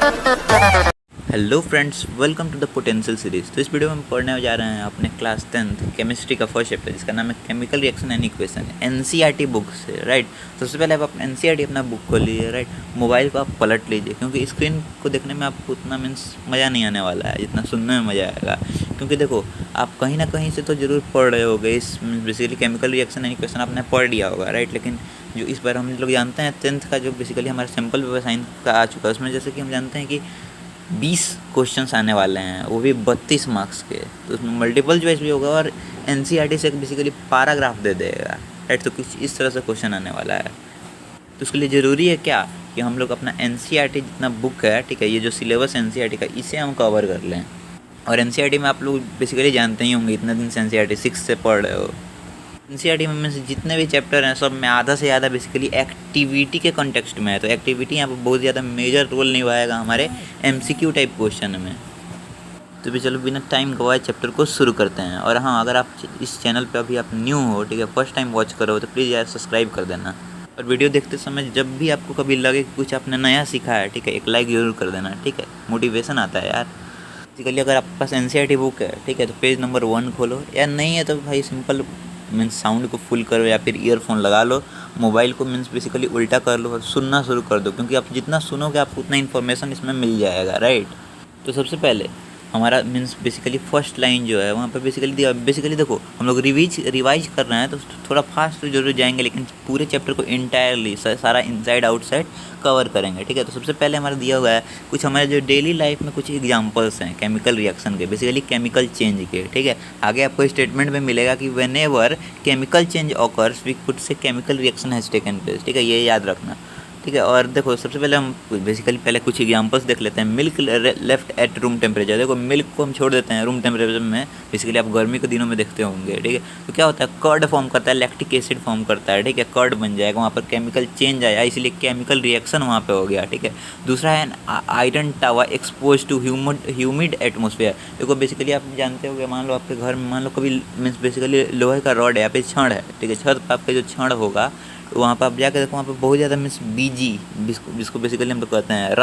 Hello friends, welcome to the potential series. तो इस video में हम पढ़ने जा रहे हैं अपने क्लास 10th केमिस्ट्री का फर्स्ट चैप्टर, जिसका नाम है chemical reaction and equation, NCERT book से। राइट, सबसे पहले आप अपना एनसीईआरटी अपना बुक खोलिए। राइट, मोबाइल को आप पलट लीजिए, क्योंकि स्क्रीन को देखने में आपको उतना मीन्स मज़ा नहीं आने वाला है जितना सुनने में मज़ा आएगा। क्योंकि देखो, आप कहीं ना कहीं से तो ज़रूर पढ़ रहे होगे, इस basically chemical reaction and equation आपने पढ़ लिया होगा। राइट, लेकिन जो इस बार हम लोग जानते हैं 10th का जो बेसिकली हमारा सैम्पल पेपर साइंस का आ चुका है, उसमें जैसे कि हम जानते हैं कि 20 क्वेश्चंस आने वाले हैं, वो भी 32 मार्क्स के। तो उसमें मल्टीपल चॉइस भी होगा और एनसीईआरटी से बेसिकली पैराग्राफ दे देगा। राइट, तो कुछ इस तरह से क्वेश्चन आने वाला है। तो उसके लिए ज़रूरी है क्या कि हम लोग अपना एनसीईआरटी जितना बुक है, ठीक है, ये जो सिलेबस एनसीईआरटी का, इसे हम कवर कर लें। और एनसीईआरटी में आप लोग बेसिकली जानते ही होंगे, इतने दिन से एनसीईआरटी 6 से पढ़ रहे हो। एनसीईआरटी में से जितने भी चैप्टर हैं, सब में आधा से ज़्यादा बेसिकली एक्टिविटी के कॉन्टेक्स्ट में है। तो एक्टिविटी यहाँ पर बहुत ज़्यादा मेजर रोल निभाएगा हमारे एमसीक्यू टाइप क्वेश्चन में। तो भी चलो बिना टाइम गवाए चैप्टर को शुरू करते हैं। और हाँ, अगर आप इस चैनल पे अभी आप न्यू हो, ठीक है, फर्स्ट टाइम वॉच करो, तो प्लीज़ यार सब्सक्राइब कर देना। और वीडियो देखते समय जब भी आपको कभी लगे कि कुछ आपने नया सीखा है, ठीक है, एक लाइक ज़रूर कर देना। ठीक है, मोटिवेशन आता है यार। बेसिकली अगर आपके पास एनसीईआरटी बुक है, ठीक है, तो पेज नंबर 1 खोलो, या नहीं है तो भाई सिंपल मीन्स साउंड को फुल करो या फिर ईयरफोन लगा लो, मोबाइल को मीन्स बेसिकली उल्टा कर लो और सुनना शुरू कर दो, क्योंकि आप जितना सुनोगे आपको उतना इन्फॉर्मेशन इसमें मिल जाएगा। राइट, तो सबसे पहले हमारा मीन्स बेसिकली फर्स्ट लाइन जो है वहाँ पर बेसिकली देखो, हम लोग रिवाइज कर रहे हैं तो थोड़ा फास्ट तो जरूर जाएंगे, लेकिन पूरे चैप्टर को इंटायरली सारा इनसाइड आउटसाइड कवर करेंगे। ठीक है, तो सबसे पहले हमारा दिया हुआ है कुछ हमारे जो डेली लाइफ में कुछ एग्जांपल्स हैं केमिकल रिएक्शन के, बेसिकली केमिकल चेंज के। ठीक है, आगे आपको स्टेटमेंट में मिलेगा कि whenever chemical change occurs we could say chemical reaction has taken place. ठीक है, ये याद रखना। ठीक है, और देखो सबसे पहले हम बेसिकली पहले कुछ एग्जांपल्स देख लेते हैं। Milk left at room temperature. देखो, मिल्क को हम छोड़ देते हैं रूम टेम्परेचर में, बेसिकली आप गर्मी के दिनों में देखते होंगे। ठीक है, तो क्या होता है, कर्ड फॉर्म करता है, लैक्टिक एसिड फॉर्म करता है। ठीक है, कर्ड बन जाएगा, वहाँ पर केमिकल चेंज आया, इसलिए केमिकल रिएक्शन वहाँ पर हो गया। ठीक है, दूसरा है iron tawa expose to humid atmosphere. देखो बेसिकली आप जानते हो, मान लो आपके घर में मान लो कभी मीन्स बेसिकली लोहे का रॉड है या फिर छड़ है। ठीक है, छत पर आपका जो छड़ होगा, वहाँ पर आप जाकर देखो, वहाँ पर बहुत ज़्यादा मीन्स बीजी, जिसको बेसिकली हम लोग कहते हैं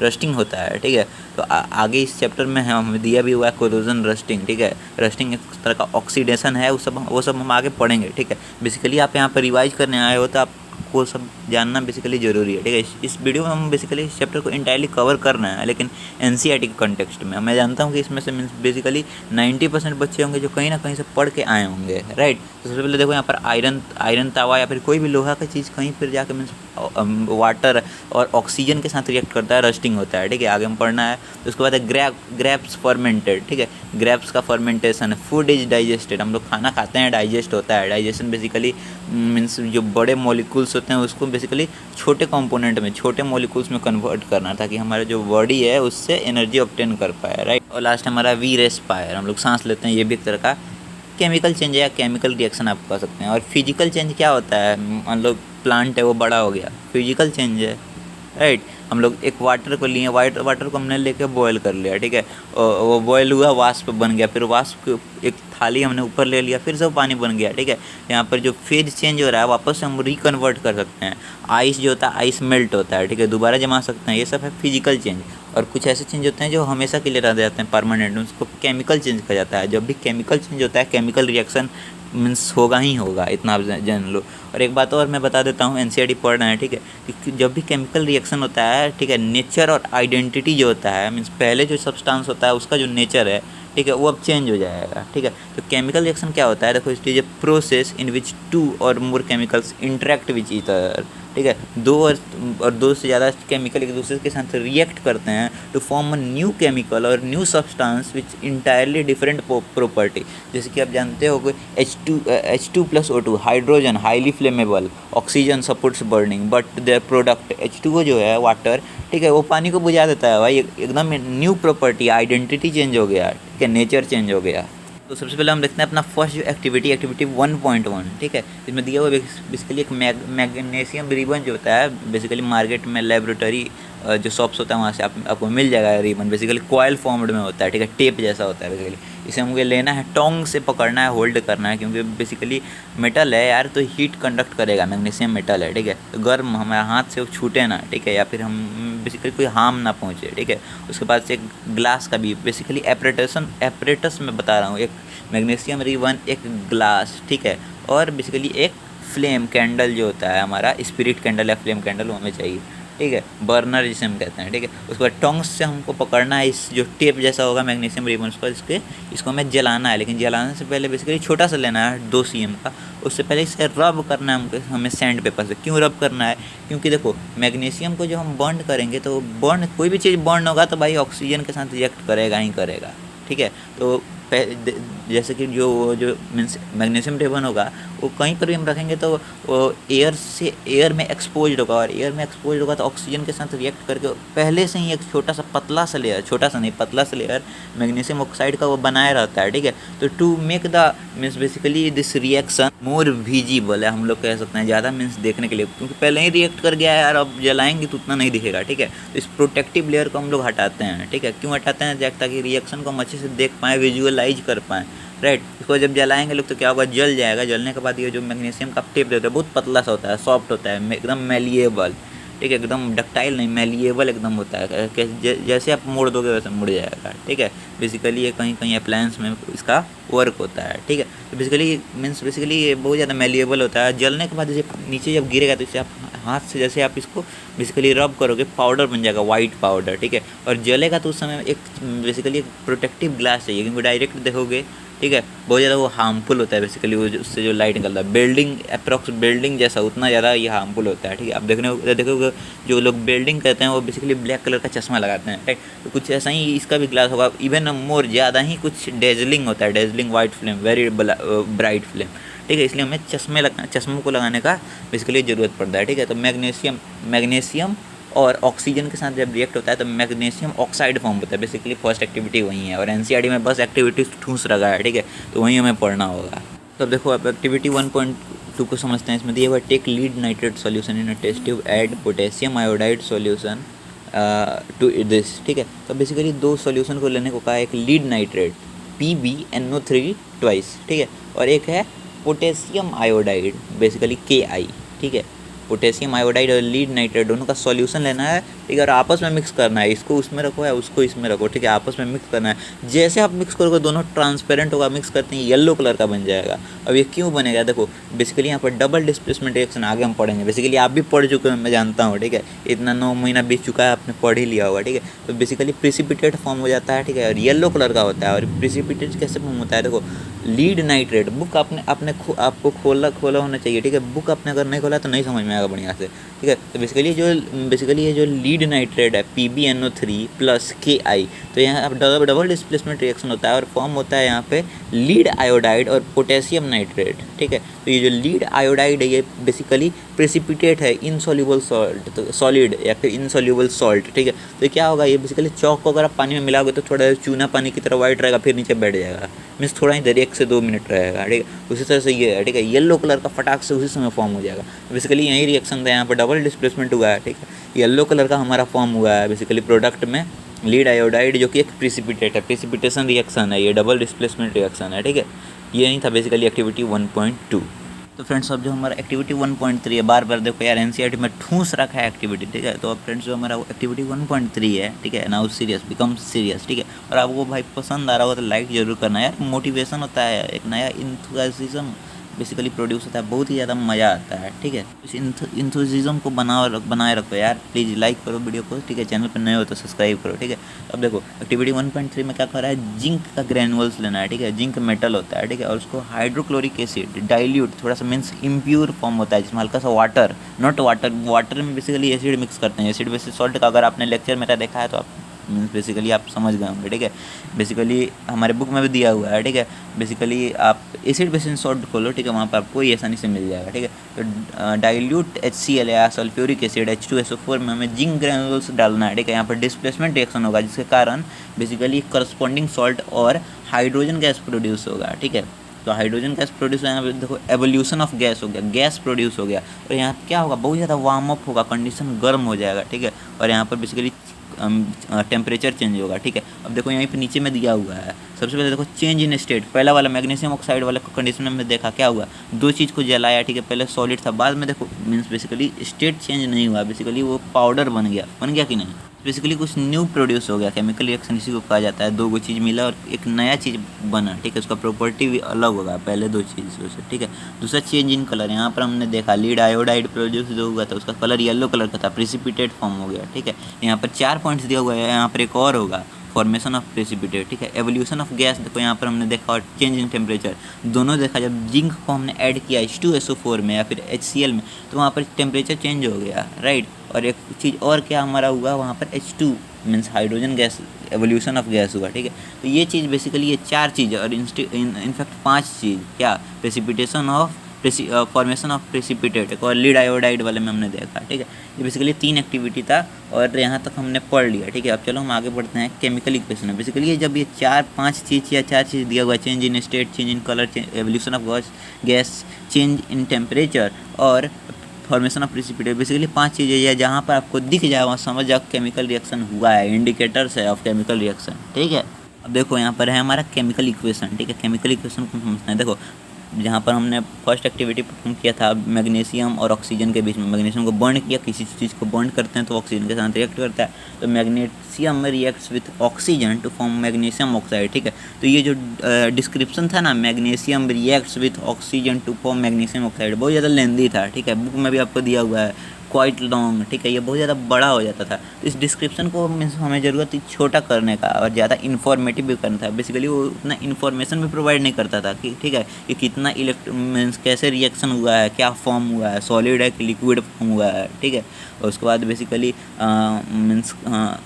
रस्टिंग होता है। ठीक है, तो आगे इस चैप्टर में हमें दिया भी हुआ है कोरोजन रस्टिंग। ठीक है, रस्टिंग एक तरह का ऑक्सीडेशन है, वो सब हम आगे पढ़ेंगे। ठीक है, बेसिकली आप यहाँ पर रिवाइज करने आए हो तो आपको सब जानना बेसिकली ज़रूरी है। ठीक है, इस वीडियो में हम बेसिकली इस चैप्टर को इंटायरली कवर कर रहे हैं, लेकिन एनसीईआरटी के कॉन्टेक्स्ट में। मैं जानता हूँ कि इसमें से मीन्स बेसिकली 90% बच्चे होंगे जो कहीं ना कहीं से पढ़ के आए होंगे। राइट, तो सबसे पहले देखो यहाँ पर आयरन तावा या फिर कोई भी लोहा का चीज़ कहीं पर जाकर मीन्स वाटर और ऑक्सीजन के साथ रिएक्ट करता है, रस्टिंग होता है। ठीक है, आगे हम पढ़ना है। तो उसके बाद है ग्रेप्स फर्मेंटेड। ठीक है, ग्रेप्स का फर्मेंटेशन है। फूड इज डाइजेस्टेड, हम लोग खाना खाते हैं, डाइजेस्ट होता है। डाइजेशन बेसिकली मीन्स जो बड़े मॉलिक्यूल्स होते हैं उसको बेसिकली छोटे कंपोनेंट में, छोटे मॉलिक्यूल्स में कन्वर्ट करना, ताकि हमारा जो बॉडी है उससे एनर्जी ऑब्टेन कर पाए। राइट, और लास्ट हमारा वी रेस्पायर, हम लोग सांस लेते हैं, ये भी एक तरह का केमिकल चेंज या केमिकल रिएक्शन आप कह सकते हैं। और फिजिकल चेंज क्या होता है, मान लो प्लांट है वो बड़ा हो गया, फिजिकल चेंज है। राइट, हम लोग एक वाटर को लिए, वाटर को हमने लेके बॉयल कर लिया। ठीक है, वो बॉयल हुआ, वाष्प बन गया, फिर वाष्प एक थाली हमने ऊपर ले लिया, फिर सब पानी बन गया। ठीक है, यहाँ पर जो फेज चेंज हो रहा है वापस से हम रिकन्वर्ट कर सकते हैं। आइस जो होता है, आइस मेल्ट होता है। ठीक है, दोबारा जमा सकते हैं, ये सब है फिजिकल चेंज। और कुछ ऐसे चेंज होते हैं जो हमेशा के लिए रह जाते हैं, परमानेंट, उसको केमिकल चेंज कहा जाता है। जब भी केमिकल चेंज होता है, केमिकल रिएक्शन मीन्स होगा ही होगा, इतना आप जान लो। और एक बात और मैं बता देता हूँ, एनसीईआरटी पढ़ रहे हैं, ठीक है, कि जब भी केमिकल रिएक्शन होता है, ठीक है, नेचर और आइडेंटिटी जो होता है, मीन्स पहले जो सब्सटेंस होता है उसका जो नेचर है, ठीक है, वो अब चेंज हो जाएगा। ठीक है, तो केमिकल रिएक्शन क्या होता है, देखो, it is a process in which 2 or more chemicals interact which each other. ठीक है, दो से ज़्यादा केमिकल एक दूसरे के साथ रिएक्ट करते हैं to form a new chemical और new substance which entirely different property. जैसे कि आप जानते हो कि H2+O2 hydrogen highly flammable, oxygen supports burning, but their product H2O जो है वाटर, ठीक है, वो पानी को बुझा देता है। भाई एकदम न्यू प्रॉपर्टी, आइडेंटिटी चेंज हो गया। ठीक है, नेचर चेंज हो गया। तो सबसे पहले हम देखते हैं अपना फर्स्ट जो एक्टिविटी 1.1। ठीक है, इसमें दिया हुआ बेसिकली एक मैग्नीशियम रिबन जो होता है, बेसिकली मार्केट में, लेबोरेटरी जो शॉप्स होता है वहाँ से आपको मिल जाएगा रिबन। बेसिकली कॉयल फॉर्म्ड में होता है, ठीक है, टेप जैसा होता है बेसिकली। इसे हमको लेना है, टोंग से पकड़ना है, होल्ड करना है, क्योंकि बेसिकली मेटल है यार, तो हीट कंडक्ट करेगा, मैग्नीशियम मेटल है, ठीक है, तो गर्म हमारे हाथ से वो छूटे ना, ठीक है, या फिर हम बेसिकली कोई हार्म ना पहुँचे, ठीक है। उसके बाद से एक ग्लास का भी बेसिकली एपरेटस में बता रहा हूँ, एक मैग्नीशियम रिबन, एक ग्लास, ठीक है, और बेसिकली एक फ्लेम कैंडल जो होता है हमारा, स्पिरिट कैंडल या फ्लेम कैंडल वो हमें चाहिए, ठीक है, बर्नर जिसे हम कहते हैं, ठीक है। उसके बाद टोंग्स से हमको पकड़ना है इस जो टेप जैसा होगा मैग्नीशियम रिबन्स को, इसको हमें जलाना है, लेकिन जलाने से पहले बेसिकली छोटा सा लेना है 2 cm का। उससे पहले इसे रब करना है हमको, हमें सैंड पेपर से। क्यों रब करना है? क्योंकि देखो मैग्नीशियम को जब हम बर्न करेंगे तो बर्न, कोई भी चीज़ बर्न होगा तो भाई ऑक्सीजन के साथ रिएक्ट करेगा ही करेगा, ठीक है। तो जैसे कि जो मीन्स मैग्नीशियम रिबन होगा वो कहीं पर भी हम रखेंगे तो वो एयर में एक्सपोज होगा, और एयर में एक्सपोज होगा तो ऑक्सीजन के साथ रिएक्ट करके पहले से ही एक छोटा सा पतला सा लेयर मैग्नीशियम ऑक्साइड का वो बनाया रहता है, ठीक है। तो to make the means basically this reaction more visible है, हम लोग कह सकते हैं ज़्यादा मीन्स देखने के लिए, क्योंकि पहले ही रिएक्ट कर गया है यार, अब जलाएंगे तो उतना नहीं दिखेगा, ठीक है। तो इस प्रोटेक्टिव लेयर को हम लोग हटाते हैं, ठीक है। क्यों हटाते हैं? ताकि रिएक्शन को हम अच्छे से देख पाएँ, विजुअलाइज कर पाएँ, राइट। इसको जब जलाएंगे लोग तो क्या होगा, जल जाएगा। जलने के बाद ये जो मैग्नीशियम का टेप देते हैं बहुत पतला सा होता है, सॉफ्ट होता है, एकदम मेलिएबल, ठीक है, एकदम डक्टाइल नहीं, मेलिएबल एकदम होता है, जैसे आप मोड़ दोगे वैसे मुड़ जाएगा, ठीक है। बेसिकली ये कहीं कहीं अप्लायंस में इसका वर्क होता है, ठीक है। तो बेसिकली ये बहुत ज़्यादा मेलिएबल होता है। जलने के बाद जैसे नीचे जब गिरेगा तो इसे आप हाथ से जैसे आप इसको बेसिकली रब करोगे, पाउडर बन जाएगा, वाइट पाउडर, ठीक है। और जलेगा तो उस समय एक बेसिकली एक प्रोटेक्टिव ग्लास चाहिए, क्योंकि डायरेक्ट देखोगे, ठीक है, बहुत ज़्यादा वो हार्मफुल होता है बेसिकली, वो उससे जो लाइट निकलता है बिल्डिंग जैसा उतना ज़्यादा ये हार्मफुल होता है, ठीक है। आप देखोगे जो लोग बिल्डिंग कहते हैं वो बेसिकली ब्लैक कलर का चश्मा लगाते हैं, राइट। तो कुछ ऐसा ही इसका भी ग्लास होगा, इवन मोर ज़्यादा ही कुछ डेजलिंग होता है, dazzling white flame, very bright flame, ठीक है। इसलिए हमें चश्मों को लगाने का बेसिकली ज़रूरत पड़ता है, ठीक है। तो मैग्नीशियम और ऑक्सीजन के साथ जब रिएक्ट होता है तो मैग्नीशियम ऑक्साइड फॉर्म होता है, बेसिकली फर्स्ट एक्टिविटी वही है, और एनसीईआरटी में बस एक्टिविटीज ठूस रखा है, ठीक है, तो वहीं हमें पढ़ना होगा। तो देखो अब एक्टिविटी 1.2 को समझते हैं। इसमें दिया हुआ take lead nitrate solution in a test tube, add potassium iodide solution to this, ठीक है। तो बेसिकली 2 सॉल्यूशन को लेने को कहा, एक लीड नाइट्रेट PbNO3 ट्वाइस, ठीक है, और एक है पोटेशियम आयोडाइड बेसिकली Ki, ठीक है। पोटेशियम आयोडाइड और लीड नाइट्रेट दोनों का सॉल्यूशन लेना है, ठीक है, और आपस में मिक्स करना है, इसको उसमें रखो या उसको इसमें रखो, ठीक है, आपस में मिक्स करना है। जैसे आप मिक्स करोगे दोनों ट्रांसपेरेंट होगा, मिक्स करते हैं येलो कलर का बन जाएगा। अब ये क्यों बनेगा? देखो बेसिकली यहाँ पर डबल डिस्प्लेसमेंट रिएक्शन आगे हम पढ़ेंगे, बेसिकली आप भी पढ़ चुके हैं, मैं जानता हूँ, ठीक है, इतना 9 महीना बीत चुका है, आपने पढ़ ही लिया होगा, ठीक है। तो बेसिकली प्रिसिपिटेट फॉर्म हो जाता है, ठीक है, और येलो कलर का होता है। और प्रिसिपिटेट कैसे फॉर्म होता है? देखो लीड नाइट्रेट, बुक आपको खोला होना चाहिए, ठीक है, बुक आपने अगर नहीं खोला तो नहीं समझ में आएगा बढ़िया से, ठीक है। तो बेसिकली ये जो लीड नाइट्रेट है PbNO3 प्लस Ki, तो यहाँ आप डबल डिस्प्लेसमेंट रिएक्शन होता है और फॉर्म होता है यहाँ पे लीड आयोडाइड और पोटेशियम नाइट्रेट, ठीक है। तो ये जो लीड आयोडाइड है ये बेसिकली प्रेसिपिटेट है, इनसॉल्युबल सॉलिड या फिर इनसॉल्युबल सॉल्ट, ठीक है। तो क्या होगा, ये बेसिकली चौक को अगर आप पानी में मिलाओगे तो थोड़ा चूना पानी की तरह वाइट रहेगा, फिर नीचे बैठ जाएगा, मीन्स थोड़ा ही देर 1 से 2 मिनट रहेगा, ठीक है। उसी तरह से ये है, ठीक है, येलो कलर का फटाक से उसी समय फॉर्म हो जाएगा। बेसिकली यही रिएक्शन था, यहाँ पर डबल डिस्प्लेसमेंट हुआ है, ठीक है, येलो कलर का हमारा फॉर्म हुआ है बेसिकली प्रोडक्ट में लीड आयोडाइड, जो कि एक प्रिसिपिटेट है, प्रिसिपिटेशन रिएक्शन है, ये डबल डिस्प्लेसमेंट रिएक्शन है, ठीक है। ये नहीं था बेसिकली एक्टिविटी 1.2। तो फ्रेंड्स अब जो हमारा एक्टिविटी 1.3 है, बार बार देखो यार एनसीईआरटी में ठूस रखा है एक्टिविटी, ठीक है। तो अब फ्रेंड्स जो हमारा एक्टिविटी 1.3 है, ठीक है, नाउ सीरियस बिकम सीरियस, ठीक है। और आपको भाई पसंद आ रहा होगा तो लाइक जरूर करना यार, मोटिवेशन होता है, एक नया इंथुजिज्म बेसिकली प्रोड्यूस होता है, बहुत ही ज़्यादा मज़ा आता है, ठीक है। इस इंथुजिज्म को बनाए रखो यार, प्लीज़ लाइक करो वीडियो को, ठीक है, चैनल पर नए हो तो सब्सक्राइब करो, ठीक है। अब देखो एक्टिविटी 1.3 में क्या कर रहा है, जिंक का ग्रैनुअल्स लेना है, ठीक है, जिंक मेटल होता है, ठीक है, और उसको हाइड्रोक्लोरिक एसिड डाइल्यूट थोड़ा सा मीन्स इम्प्योर फॉर्म होता है जिसमें हल्का सा वाटर में बेसिकली एसिड मिक्स करते हैं, एसिड बेसिस सॉल्ट का अगर आपने लेक्चर मेरा देखा है तो आप मीन्स बेसिकली आप समझ गए होंगे, ठीक है। बेसिकली हमारे बुक में भी दिया हुआ है, ठीक है। बेसिकली आप एसिड बेसिस सॉल्ट खोलो, ठीक है, वहाँ पर आपको ये आसानी से मिल जाएगा, ठीक है। तो डाइल्यूट HCl या सल्फ्यूरिक एसिड H2SO4 में हमें जिंक ग्रैनुल्स डालना है, ठीक है। यहाँ पर डिस्प्लेसमेंट रिएक्शन होगा जिसके कारण बेसिकली करस्पॉन्डिंग सॉल्ट और हाइड्रोजन गैस प्रोड्यूस होगा, ठीक है। तो हाइड्रोजन गैस प्रोड्यूस यहाँ पे देखो एवोल्यूशन ऑफ गैस हो गया, गैस प्रोड्यूस हो गया, और यहाँ क्या होगा, बहुत ज़्यादा वार्म अप होगा, कंडीशन गर्म हो जाएगा, ठीक है। और यहाँ पर बेसिकली टेम्परेचर चेंज होगा, ठीक है। अब देखो यहीं पे नीचे में दिया हुआ है, सबसे पहले देखो चेंज इन स्टेट, पहला वाला मैग्नीशियम ऑक्साइड वाला कंडीशन में देखा क्या हुआ, दो चीज़ को जलाया, ठीक है, पहले सॉलिड था, बाद में देखो मीन्स बेसिकली स्टेट चेंज नहीं हुआ, बेसिकली वो पाउडर बन गया कि नहीं, बेसिकली कुछ न्यू प्रोड्यूस हो गया, केमिकल रिएक्शन इसी को कहा जाता है, दो गो चीज़ मिला और एक नया चीज़ बना, ठीक है, उसका प्रॉपर्टी भी अलग होगा पहले दो चीज़ों से, ठीक है। दूसरा चेंज इन कलर, यहाँ पर हमने देखा लीड आयोडाइड प्रोड्यूस जो हुआ था उसका कलर येलो कलर का था, प्रेसिपिटेट फॉर्म हो गया, ठीक है। यहाँ पर 4 पॉइंट्स दिया हुआ है, यहाँ पर एक और होगा फॉर्मेशन ऑफ प्रेसिपिटेट, ठीक है। एवोल्यूशन ऑफ गैस देखो यहाँ पर हमने देखा, और चेंज इन टेम्परेचर दोनों देखा, जब जिंक को हमने ऐड किया H2SO4 में या फिर HCl में तो वहाँ पर टेम्परेचर चेंज हो गया, राइट। और एक चीज़ और क्या हमारा हुआ वहाँ पर H2 means hydrogen gas, evolution of gas हुआ, ठीक है। तो ये चीज़ बेसिकली ये 4 चीज़ और इनफैक्ट 5 चीज़ क्या, precipitation of formation of precipitate, एक और लीड आयोडाइड वाले में हमने देखा, ठीक है। ये बेसिकली 3 एक्टिविटी था और यहाँ तक हमने पढ़ लिया, ठीक है। अब चलो हम आगे बढ़ते हैं केमिकल इक्वेशन में। बेसिकली ये जब ये 4-5 चीज़ या 4 चीज़ दिया हुआ, change in state, change in colour, evolution of gas, change in temperature और फॉर्मेशन ऑफ प्रेसिपिटेट, बेसिकली 5 चीज़ें या जहाँ पर आपको दिख जाए वहाँ समझ जाओ केमिकल रिएक्शन हुआ है, इंडिकेटर्स है ऑफ केमिकल रिएक्शन, ठीक है। अब देखो यहाँ पर है हमारा केमिकल इक्वेशन, ठीक है। केमिकल इक्वेशन को समझते हैं। देखो जहाँ पर हमने फर्स्ट एक्टिविटी परफॉर्म किया था मैग्नीशियम और ऑक्सीजन के बीच में, मैग्नीशियम को बर्न किया, किसी चीज़ को बर्न करते हैं तो ऑक्सीजन के साथ रिएक्ट करता है, तो magnesium reacts with oxygen to form magnesium oxide, ठीक है। तो ये जो डिस्क्रिप्शन था ना, magnesium reacts with oxygen to form magnesium oxide, बहुत ज़्यादा लेंदी था, ठीक है, बुक में भी आपको दिया हुआ है, क्वाइट लॉन्ग, ठीक है, ये बहुत ज़्यादा बड़ा हो जाता था। तो इस डिस्क्रिप्शन को मीन्स हमें ज़रूरत थी छोटा करने का और ज़्यादा इन्फॉर्मेटिव भी करना था। बेसिकली वो उतना इन्फॉर्मेशन भी प्रोवाइड नहीं करता था कि ठीक है कि कितना मीन्स कैसे रिएक्शन हुआ है, क्या फॉर्म हुआ है, सॉलिड है कि लिक्विड फॉर्म हुआ है, ठीक है। और उसके बाद बेसिकली मीन्स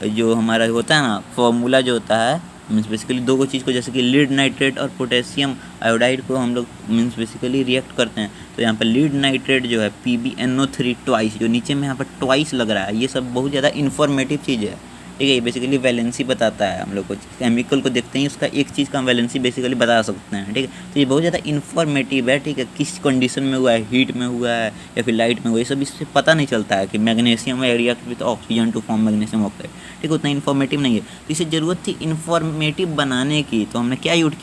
जो हमारा होता है ना फॉर्मूला जो होता है, मीन्स बेसिकली दो चीज़ को, जैसे कि लीड नाइट्रेट और पोटेशियम आयोडाइड को हम लोग मीन्स बेसिकली रिएक्ट करते हैं, तो यहाँ पर लीड नाइट्रेट जो है PbNO3 ट्वाइस, जो नीचे में यहाँ पर ट्वाइस लग रहा है, ये सब बहुत ज़्यादा इन्फॉर्मेटिव चीज़ है, ठीक है। ये बेसिकली वैलेंसी बताता है हम लोग को, केमिकल को देखते ही उसका एक चीज़ का वैलेंसी बेसिकली बता सकते हैं, ठीक है। तो ये बहुत ज़्यादा इन्फॉर्मेटिव है, ठीक है, किस कंडीशन में हुआ है, हीट में हुआ है या फिर लाइट में हुआ है, ये सब इससे पता नहीं चलता है कि magnesium react with oxygen to form magnesium oxide, ठीक है, उतना इन्फॉर्मेटिव नहीं है। तो इसे ज़रूरत थी इन्फॉर्मेटिव बनाने की, तो हमने क्या यूज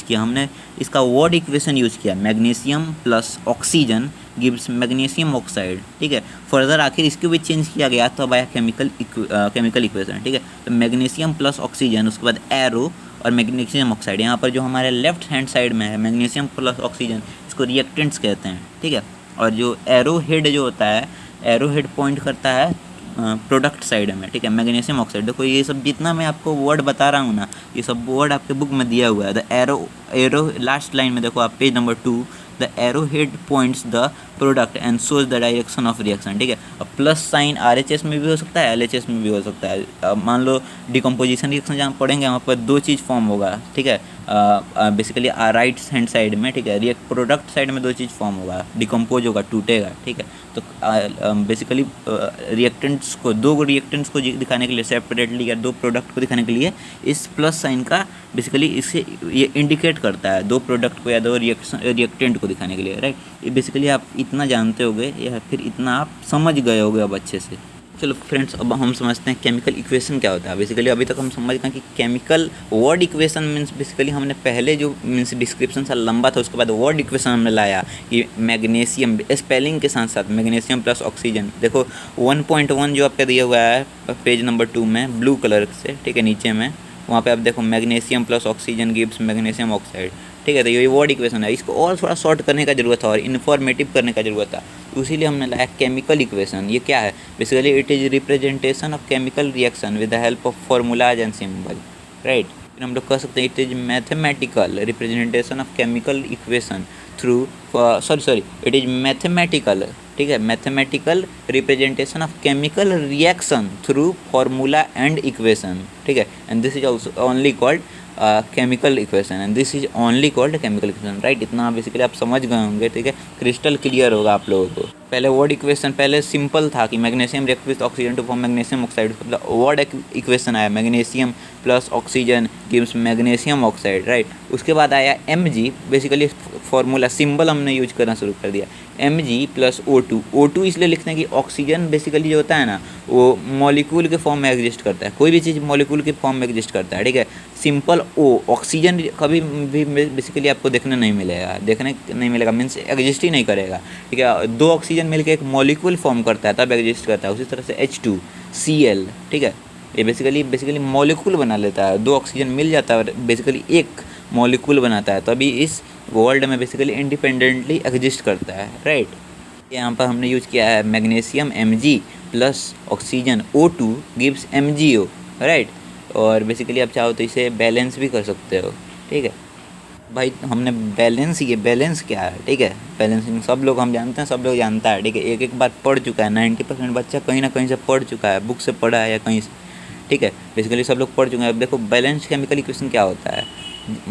किया, हमने इसका वर्ड इक्वेशन यूज़ किया, magnesium plus oxygen gives magnesium oxide, ठीक है। फर्दर आखिर इसको भी चेंज किया गया तो अब आया केमिकल इक्वेशन, ठीक है। तो मैग्नीशियम प्लस ऑक्सीजन, उसके बाद एरो और मैग्नीशियम ऑक्साइड, यहाँ पर जो हमारे लेफ्ट हैंड साइड में है मैग्नीशियम प्लस ऑक्सीजन, इसको रिएक्टेंट्स कहते हैं, ठीक है। और जो एरो हेड जो होता है, एरो हेड पॉइंट करता है प्रोडक्ट साइड में, ठीक है, मैग्नीशियम ऑक्साइड। देखो ये सब जितना मैं आपको वर्ड बता रहा हूँ ना, ये सब वर्ड आपके बुक में दिया हुआ है। द एरो लास्ट लाइन में देखो आप page number 2, the arrow head points the product and shows the direction of reaction, ठीक है। अब प्लस साइन RHS में भी हो सकता है, LHS में भी हो सकता है। अब मान लो डिकम्पोजिशन रिएक्शन जहाँ पढ़ेंगे वहाँ पर दो चीज़ फॉर्म होगा, ठीक है, बेसिकली राइट हैंड साइड में, ठीक है, प्रोडक्ट साइड में दो चीज़ फॉर्म होगा, डिकम्पोज होगा, टूटेगा, ठीक है। तो बेसिकली रिएक्टेंट्स को, दो रिएक्टेंट्स को दिखाने के लिए सेपरेटली या दो प्रोडक्ट को दिखाने के लिए इस प्लस साइन का बेसिकली इससे ये इंडिकेट करता है दो प्रोडक्ट को या दो रिएक्टेंट को दिखाने के लिए, राइट। ये बेसिकली आप इतना जानते होगे या फिर इतना आप समझ गए होगे अब अच्छे से। चलो फ्रेंड्स, अब हम समझते हैं केमिकल इक्वेशन क्या होता है। बेसिकली अभी तक हम समझ गए कि chemical word equation means basically हमने पहले जो मीन्स डिस्क्रिप्शन सा लंबा था, उसके बाद वर्ड इक्वेशन हमने लाया कि मैग्नीशियम, स्पेलिंग के साथ साथ मैग्नीशियम प्लस ऑक्सीजन। देखो 1.1 जो आपका दिया हुआ है पेज नंबर 2 में ब्लू कलर से, ठीक है, नीचे में वहाँ पे आप देखो magnesium plus oxygen gives magnesium oxide, ठीक है। तो ये वर्ड इक्वेशन है, इसको और थोड़ा शॉर्ट करने का जरूरत था और इन्फॉर्मेटिव करने का जरूरत था, इसीलिए हमने लाया केमिकल इक्वेशन। ये क्या है, basically it is representation of chemical reaction with the help of formulas and symbol, right. फिर हम लोग कह सकते हैं it is mathematical representation of chemical equation through it is mathematical, ठीक है, mathematical representation of chemical reaction through formula and equation, ठीक है। And this is also only called chemical equation and this is only called chemical equation, right. इतना basically आप समझ गए होंगे, ठीक है, क्रिस्टल क्लियर होगा आप लोगों को। पहले वर्ड इक्वेशन पहले सिंपल था कि magnesium react with oxygen to form magnesium oxide, मतलब वर्ड इक्वेशन आया magnesium plus oxygen gives magnesium oxide, right. उसके बाद आया Mg, बेसिकली फार्मूला सिंबल हमने यूज करना शुरू कर दिया, Mg प्लस O2। O2 इसलिए लिखते हैं कि ऑक्सीजन बेसिकली जो होता है ना वो मॉलिक्यूल के फॉर्म में एग्जिस्ट करता है, कोई भी चीज़ मॉलिक्यूल के फॉर्म में एग्जिस्ट करता है, ठीक है। सिंपल O, ऑक्सीजन कभी भी बेसिकली आपको देखने नहीं मिलेगा, मीन्स एग्जिस्ट ही नहीं करेगा, ठीक है। दो ऑक्सीजन मिलकर एक मॉलिक्यूल फॉर्म करता है तब एग्जिस्ट करता है। उसी तरह से H2Cl, ठीक है, ये बेसिकली मॉलिक्यूल बना लेता है, दो ऑक्सीजन मिल जाता है और बेसिकली एक मॉलिक्यूल बनाता है, तभी इस वर्ल्ड में बेसिकली इंडिपेंडेंटली एग्जिस्ट करता है, राइट। यहाँ पर हमने यूज किया है magnesium Mg plus oxygen O2 gives MgO, right. और बेसिकली आप चाहो तो इसे बैलेंस भी कर सकते हो, ठीक है भाई। हमने बैलेंस क्या है, ठीक है। बैलेंसिंग सब लोग हम जानते हैं, सब लोग जानता है, ठीक है। एक बार पढ़ चुका है, 90% बच्चा कहीं ना कहीं से पढ़ चुका है, बुक से पढ़ा है या कहीं से, ठीक है। बेसिकली सब लोग पढ़ चुके हैं। अब देखो बैलेंस केमिकल इक्वेशन क्या होता है,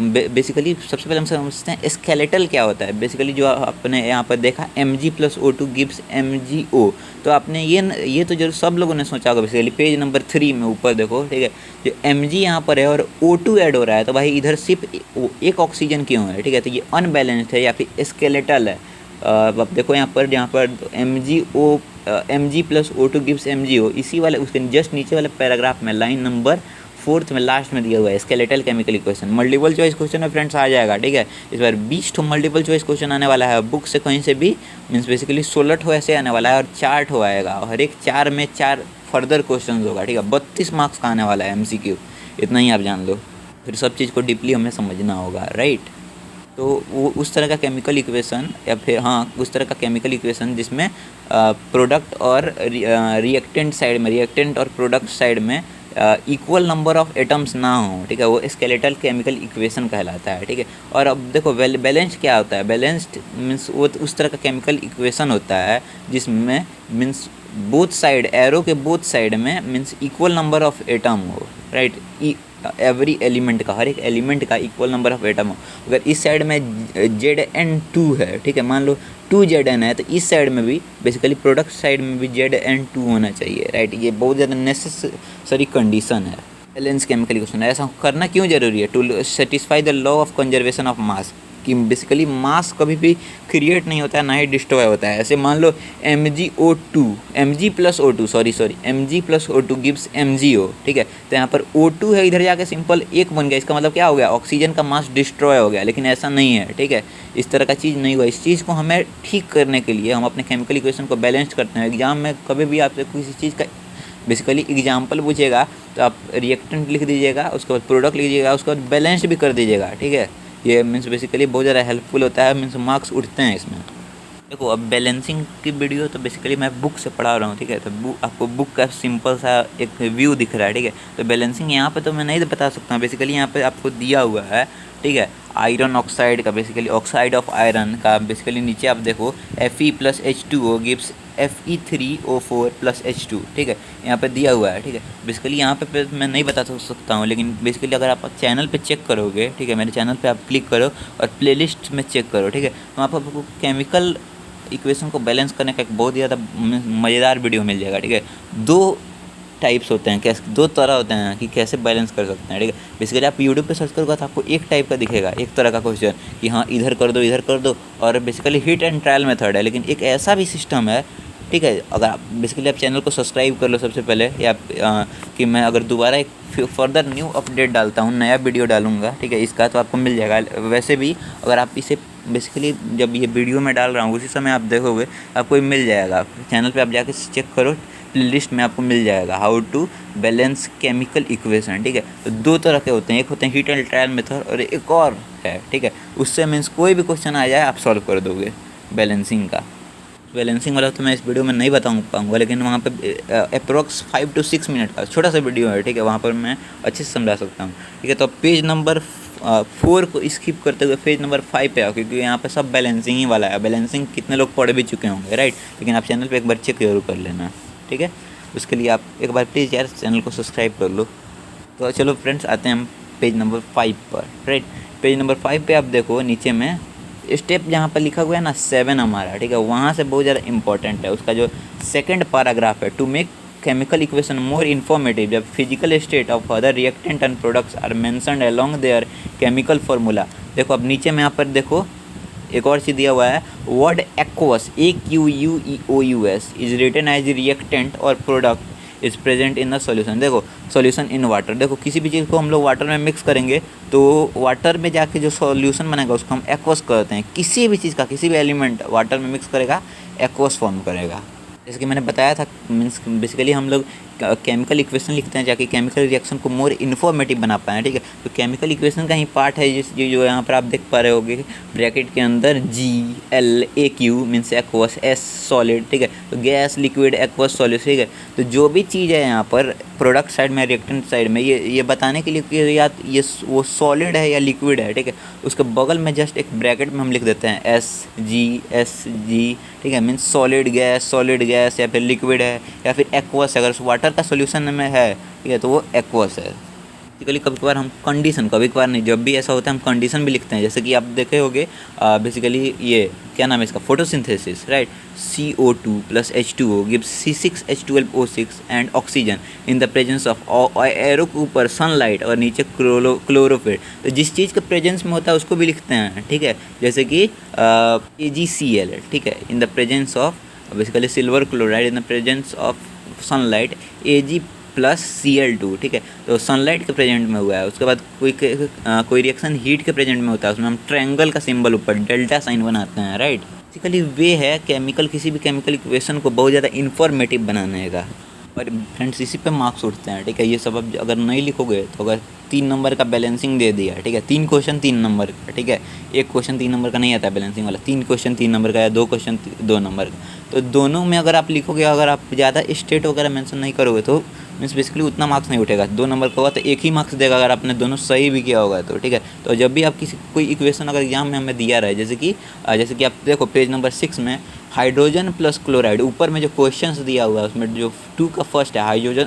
बेसिकली सबसे पहले हम समझते हैं स्केलेटल क्या होता है। बेसिकली जो आपने यहाँ पर देखा Mg plus O2 gives MgO, तो आपने ये तो जरूर सब लोगों ने सोचा होगा। बेसिकली पेज नंबर 3 में ऊपर देखो, ठीक है, जो Mg यहाँ पर है और O2 ऐड हो रहा है, तो भाई इधर सिर्फ एक ऑक्सीजन क्यों है, ठीक है। तो ये अनबैलेंस्ड है या फिर स्केलेटल है। अब देखो यहाँ पर Mg plus O2 gives MgO, इसी वाले उसके जस्ट नीचे वाले पैराग्राफ में लाइन नंबर 4 में लास्ट में दिया हुआ है skeletal chemical equation. Multiple choice question में फ्रेंड्स आ जाएगा, ठीक है। इस बार 20 ठो मल्टीपल चॉइस क्वेश्चन आने वाला है, बुक से कहीं से भी, मीन्स बेसिकली 16 ठो ऐसे आने वाला है और 4 ठो आएगा, और हर एक 4 में 4 फर्दर क्वेश्चन होगा, ठीक है। 32 मार्क्स का आने वाला है MCQ, इतना ही आप जान लो। फिर सब चीज़ को डीपली हमें समझना होगा, राइट। तो वो उस तरह का केमिकल इक्वेशन या फिर उस तरह का केमिकल इक्वेशन जिसमें प्रोडक्ट और रिएक्टेंट और प्रोडक्ट साइड में इक्वल नंबर ऑफ एटम्स ना हो, ठीक है, वो स्केलेटल केमिकल इक्वेशन कहलाता है, ठीक है। और अब देखो बैलेंस्ड क्या होता है, बैलेंस्ड मीन्स वो उस तरह का केमिकल इक्वेशन होता है जिसमें मीन्स बोथ साइड, एरो के बोथ साइड में means equal number of atom हो, राइट। एवरी एलिमेंट का, हर एक एलिमेंट का इक्वल नंबर ऑफ एटम हो। अगर इस साइड में Zn2 है, ठीक है, मान लो 2Zn है, तो इस साइड में भी बेसिकली प्रोडक्ट साइड में भी Zn2 होना चाहिए, राइट। ये बहुत ज़्यादा नेसेसरी कंडीशन है बैलेंस केमिकल इक्वेशन। ऐसा करना क्यों जरूरी है, to satisfy the law of conservation of mass, कि बेसिकली मास कभी भी क्रिएट नहीं होता है, ना ही डिस्ट्रॉय होता है। ऐसे मान लो Mg plus O2 gives MgO, ठीक है। तो यहाँ पर O2 है, इधर जाके सिंपल एक बन गया, इसका मतलब क्या हो गया, ऑक्सीजन का मास डिस्ट्रॉय हो गया, लेकिन ऐसा नहीं है, ठीक है। इस तरह का चीज़ नहीं हुआ। इस चीज़ को हमें ठीक करने के लिए हम अपने केमिकल इक्वेशन को बैलेंस करते हैं। एग्जाम में कभी भी आपसे किसी चीज़ का बेसिकली एग्जाम्पल पूछेगा तो आप रिएक्टेंट लिख दीजिएगा, उसके बाद प्रोडक्ट लिख दीजिएगा, उसके बाद बैलेंस भी कर दीजिएगा, ठीक है। ये मीन्स बेसिकली बहुत ज़्यादा हेल्पफुल होता है, मीन्स मार्क्स उठते हैं इसमें। देखो अब बैलेंसिंग की वीडियो तो बेसिकली मैं बुक से पढ़ा रहा हूँ, ठीक है। तो आपको बुक का सिंपल सा एक व्यू दिख रहा है, ठीक है। तो बैलेंसिंग यहाँ पे तो मैं नहीं बता सकता हूँ, बेसिकली यहाँ पे आपको दिया हुआ है, ठीक है। आयरन ऑक्साइड का, बेसिकली ऑक्साइड ऑफ आयरन का, बेसिकली नीचे आप देखो Fe plus H2O gives Fe3O4 plus H2, ठीक है, यहाँ पे दिया हुआ है, ठीक है। बेसिकली यहाँ पे मैं नहीं बता सकता हूँ, लेकिन बेसिकली अगर आप चैनल पे चेक करोगे, ठीक है, मेरे चैनल पे आप क्लिक करो और प्लेलिस्ट में चेक करो, ठीक है, तो वहाँ पर आपको केमिकल इक्वेशन को बैलेंस करने का एक बहुत ज़्यादा मज़ेदार वीडियो मिल जाएगा, ठीक है। 2 टाइप्स होते हैं, कैसे 2 तरह होते हैं कि कैसे बैलेंस कर सकते हैं, ठीक है। बेसिकली आप यूट्यूब पे सर्च करोगे तो आपको एक टाइप का दिखेगा, एक तरह का क्वेश्चन कि हाँ इधर कर दो, और basically hit and trial method है। लेकिन एक ऐसा भी सिस्टम है, ठीक है, अगर आप बेसिकली आप चैनल को सब्सक्राइब कर लो सबसे पहले, या कि मैं अगर दोबारा एक फर्दर न्यू अपडेट डालता हूँ, नया वीडियो डालूंगा, ठीक है, इसका, तो आपको मिल जाएगा। वैसे भी अगर आप इसे बेसिकली जब ये वीडियो में डाल रहा हूँ उसी समय आप देखोगे आपको मिल जाएगा, चैनल पे आप जाके चेक करो, प्लेलिस्ट में आपको मिल जाएगा how to balance chemical equation, ठीक है। तो 2 तरह के होते हैं, एक होते हैं हिट एंड ट्रायल मेथड और एक और है, ठीक है। उससे मीन्स कोई भी क्वेश्चन आ जाए आप सॉल्व कर दोगे बैलेंसिंग का। बैलेंसिंग वाला तो मैं इस वीडियो में नहीं बता पाऊँगा, लेकिन वहाँ पे अप्रोक्स 5 to 6 मिनट का छोटा सा वीडियो है, ठीक है, वहाँ पर मैं अच्छे से समझा सकता हूँ, ठीक है। तो पेज नंबर 4 को स्किप करते हुए पेज नंबर 5 पे आओ, क्योंकि यहाँ पे सब बैलेंसिंग ही वाला है। बैलेंसिंग कितने लोग पढ़ भी चुके होंगे, राइट, लेकिन आप चैनल पे एक बार चेक जरूर कर लेना, ठीक है। उसके लिए आप एक बार प्लीज़ यार चैनल को सब्सक्राइब कर लो। तो चलो फ्रेंड्स, आते हैं हम पेज नंबर 5 पर, राइट। पेज नंबर 5 पे आप देखो नीचे में स्टेप जहाँ पर लिखा हुआ है ना 7 हमारा, ठीक है, वहाँ से बहुत ज़्यादा इंपॉर्टेंट है। उसका जो सेकंड पैराग्राफ है, to make chemical equation more informative जब physical state of other reactant and products are mentioned along their chemical formula. देखो अब नीचे में यहाँ पर देखो एक और चीज़ दिया हुआ है, word aqueous AQUEOUS is written as reactant or product is present in the solution. देखो सॉल्यूशन इन वाटर, देखो किसी भी चीज़ को हम लोग वाटर में मिक्स करेंगे तो वाटर में जाके जो सॉल्यूशन बनेगा उसको हम एक्वस कहते हैं। किसी भी चीज़ का किसी भी एलिमेंट वाटर में मिक्स करेगा एक्वस फॉर्म करेगा। जैसे कि मैंने बताया था, मीन्स बेसिकली हम लोग केमिकल इक्वेशन लिखते हैं जाके केमिकल रिएक्शन को मोर इन्फॉर्मेटिव बना पाएँ, ठीक है। तो केमिकल इक्वेशन का ही पार्ट है जो यहाँ पर आप देख पा रहे होगे ब्रैकेट के अंदर GLAQ means aqueous, S solid, ठीक है। तो गैस, लिक्विड, एक्वस, सॉलिड, ठीक है। तो जो भी चीज़ है यहाँ पर प्रोडक्ट साइड में, रिएक्टेंट साइड में, ये बताने के लिए कि या ये वो सॉलिड है या लिक्विड है, ठीक है, उसके बगल में जस्ट एक ब्रैकेट में हम लिख देते हैं SG, ठीक है, मीन्स सॉलिड गैस या फिर लिक्विड है या फिर एक्वस है। अगर वाटर का सॉल्यूशन में है, ठीक है, तो वो एक्वस है। बेसिकली कभी कभार हम कंडीशन, कभी कभार नहीं, जब भी ऐसा होता है हम कंडीशन भी लिखते हैं। जैसे कि आप देखे होगे बेसिकली ये क्या नाम है इसका, photosynthesis, right. CO2 + H2O gives C6H12O6 and oxygen in the presence of arrow के ऊपर सनलाइट और नीचे क्लोरोफिल। तो जिस चीज़ के प्रेजेंस में होता है उसको भी लिखते हैं, ठीक है। जैसे कि AgCl, ठीक है, in the presence of basically silver chloride in the presence of sunlight Ag+Cl2, ठीक है। तो सनलाइट के प्रेजेंट में हुआ है। उसके बाद कोई रिएक्शन हीट के प्रेजेंट में होता है, उसमें हम ट्रायंगल का सिंबल ऊपर डेल्टा साइन बनाते हैं, राइट। बेसिकली वे है किसी भी केमिकल इक्वेशन को बहुत ज़्यादा इन्फॉर्मेटिव बनाने का। और फ्रेंड्स इसी पे मार्क्स उठते हैं, ठीक है। ये सब अब अगर नहीं लिखोगे तो अगर 3 नंबर का बैलेंसिंग दे दिया, ठीक है, 3 क्वेश्चन 3 नंबर का, ठीक है, 1 क्वेश्चन 3 नंबर का नहीं आता है बैलेंसिंग वाला, 3 क्वेश्चन 3 नंबर का या 2 क्वेश्चन 2 नंबर का, तो दोनों में अगर आप लिखोगे, अगर आप ज़्यादा स्टेट वगैरह मेंशन नहीं करोगे तो मीन्स बेसिकली उतना मार्क्स नहीं उठेगा। 2 नंबर का होगा तो 1 ही मार्क्स देगा अगर आपने दोनों सही भी किया होगा तो, ठीक है। तो जब भी आप कोई इक्वेशन अगर एग्जाम में हमें दिया रहा है, जैसे कि आप देखो पेज नंबर 6 में हाइड्रोजन प्लस क्लोराइड, ऊपर में जो क्वेश्चंस दिया हुआ है उसमें जो 2 का फर्स्ट है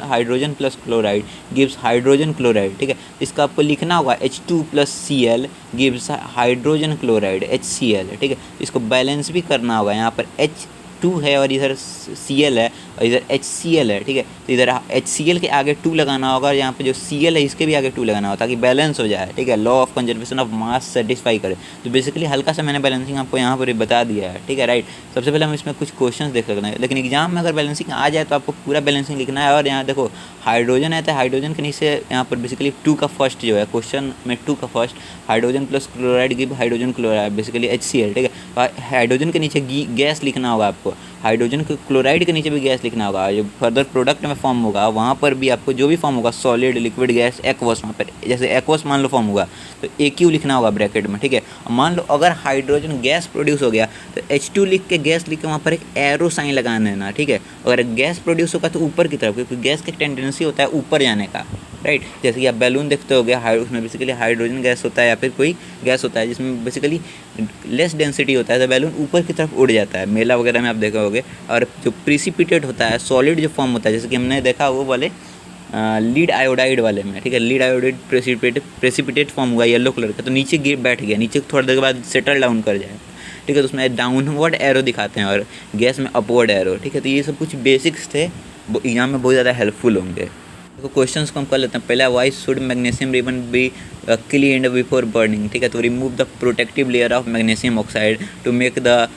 hydrogen plus chloride gives hydrogen chloride, ठीक है। इसका आपको लिखना होगा H2+Cl gives hydrogen chloride HCl, ठीक है। इसको बैलेंस भी करना होगा, यहाँ पर H2 है और इधर Cl है और इधर HCl है, ठीक है। तो इधर HCl के आगे 2 लगाना होगा और यहाँ पे जो Cl है इसके भी आगे 2 लगाना होगा ताकि बैलेंस हो जाए, ठीक है, law of conservation of mass satisfy करे। तो बेसिकली हल्का सा मैंने बैलेंसिंग आपको यहाँ पर बता दिया है, ठीक है, राइट। सबसे पहले हम इसमें कुछ क्वेश्चन देख सकते हैं, लेकिन एग्जाम में अगर बैलेंसिंग आ जाए तो आपको पूरा बैलेंसिंग लिखना है। और यहाँ देखो हाइड्रोजन है तो हाइड्रोजन के नीचे यहाँ पर बेसिकली 2 का फर्स्ट जो है क्वेश्चन में 2 का first hydrogen plus chloride give hydrogen chloride basically HCl, ठीक है। हाइड्रोजन के नीचे गैस लिखना होगा आपको, हाइड्रोजन के क्लोराइड के नीचे भी गैस लिखना होगा। जो फर्दर प्रोडक्ट में फॉर्म होगा वहाँ पर भी आपको जो भी फॉर्म होगा सॉलिड, लिक्विड, गैस, एक्वस, वहाँ पर जैसे एक्वस मान लो फॉर्म होगा तो AQ लिखना होगा ब्रैकेट में, ठीक है। मान लो अगर हाइड्रोजन गैस प्रोड्यूस हो गया तो H2 लिख के गैस लिख के वहाँ पर एक एरो साइन लगा देना, ठीक है। अगर गैस प्रोड्यूस होगा तो ऊपर की तरफ, क्योंकि गैस की टेंडेंसी होता है ऊपर जाने का, राइट। जैसे कि आप बैलून देखते हो गया, उसमें बेसिकली हाइड्रोजन गैस होता है या फिर कोई गैस होता है जिसमें बेसिकली लेस डेंसिटी होता है तो बैलून ऊपर की तरफ उड़ जाता है। मेला वगैरह में आप देखा होगे। और जो प्रिसिपिटेट होता है, सॉलिड जो फॉर्म होता है, जैसे कि हमने देखा वो वाले लीड आयोडाइड वाले में, ठीक है, लीड आयोडाइड प्रेसिपिटेट फॉर्म हुआ येलो कलर का, तो नीचे गिर बैठ गया, नीचे थोड़ी देर के बाद सेटल डाउन कर जाए, ठीक है। तो उसमें डाउनवर्ड एरो दिखाते हैं और गैस में अपवर्ड एरो, ठीक है। तो ये सब कुछ बेसिक्स थे, एग्जाम में बहुत ज़्यादा हेल्पफुल होंगे। तो क्वेश्चंस को हम कर लेते हैं। पहला, why should magnesium ribbon be cleaned before burning, ठीक है। तो remove the protective layer of magnesium oxide to make the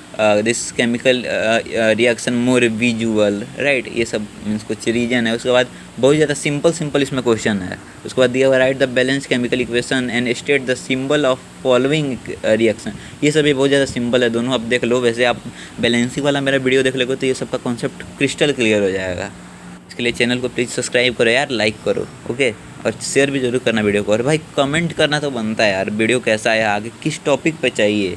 this chemical reaction more visual, right. ये सब मीन्स कुछ रीजन है। उसके बाद बहुत ज़्यादा सिंपल इसमें क्वेश्चन है। उसके बाद दिया हुआ right the balance chemical equation and state the symbol of following reaction. ये सब भी बहुत ज़्यादा सिंपल है, दोनों आप देख लो। वैसे आप बैलेंसिंग वाला मेरा वीडियो देख लोगे तो ये सब का कॉन्सेप्ट क्रिस्टल क्लियर हो जाएगा। इसके लिए चैनल को प्लीज़ सब्सक्राइब करो यार, लाइक करो, ओके, और शेयर भी जरूर करना वीडियो को। और भाई कमेंट करना तो बनता है यार, वीडियो कैसा है, आगे किस टॉपिक पे चाहिए।